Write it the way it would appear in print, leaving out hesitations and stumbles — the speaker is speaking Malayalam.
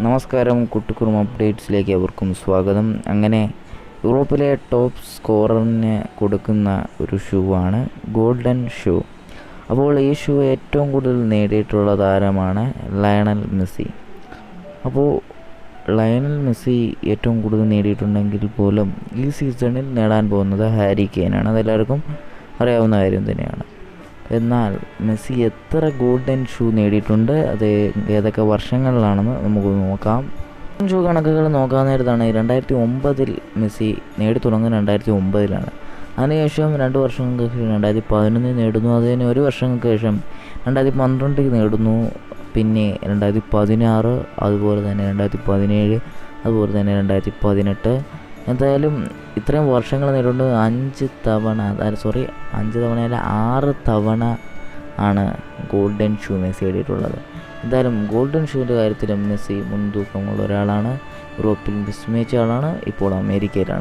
നമസ്കാരം, കുട്ടിക്കുറും അപ്ഡേറ്റ്സിലേക്ക് അവർക്കും സ്വാഗതം. അങ്ങനെ യൂറോപ്പിലെ ടോപ്പ് സ്കോററിന് കൊടുക്കുന്ന ഒരു ഷൂ ആണ് ഗോൾഡൻ ഷൂ. അപ്പോൾ ഈ ഷൂ ഏറ്റവും കൂടുതൽ നേടിയിട്ടുള്ള താരമാണ് ലയണൽ മെസ്സി. അപ്പോൾ ലയണൽ മെസ്സി ഏറ്റവും കൂടുതൽ നേടിയിട്ടുണ്ടെങ്കിൽ പോലും ഈ സീസണിൽ നേടാൻ പോകുന്നത് ഹാരി കെയ്നാണ്. അതെല്ലാവർക്കും അറിയാവുന്ന കാര്യം തന്നെയാണ്. എന്നാൽ മെസ്സി എത്ര ഗോൾഡൻ ഷൂ നേടിയിട്ടുണ്ട്, അത് ഏതൊക്കെ വർഷങ്ങളിലാണെന്ന് നമുക്ക് നോക്കാം. ഷൂ കണക്കുകൾ നോക്കാൻ നേരത്താണ് 2009 മെസ്സി നേടി തുടങ്ങുന്നത് 2009. അതിനുശേഷം 2 വർഷങ്ങൾക്ക് ശേഷം 2011 നേടുന്നു. അതിന് 1 വർഷങ്ങൾക്ക് ശേഷം 2012 നേടുന്നു. പിന്നെ 2016, അതുപോലെ തന്നെ 2017, അതുപോലെ തന്നെ 2018. എന്തായാലും ഇത്രയും വർഷങ്ങൾ നേരിട്ടുണ്ട്. 5 തവണയല്ല 6 തവണ ആണ് ഗോൾഡൻ ഷൂ മെസ്സി നേടിയിട്ടുള്ളത്. എന്തായാലും ഗോൾഡൻ ഷൂവിൻ്റെ കാര്യത്തിലും മെസ്സി മുൻതൂക്കമുള്ള ഒരാളാണ്. യൂറോപ്പിൽ വിസ്മയിച്ച ആളാണ്. ഇപ്പോൾ അമേരിക്കയിലാണ്.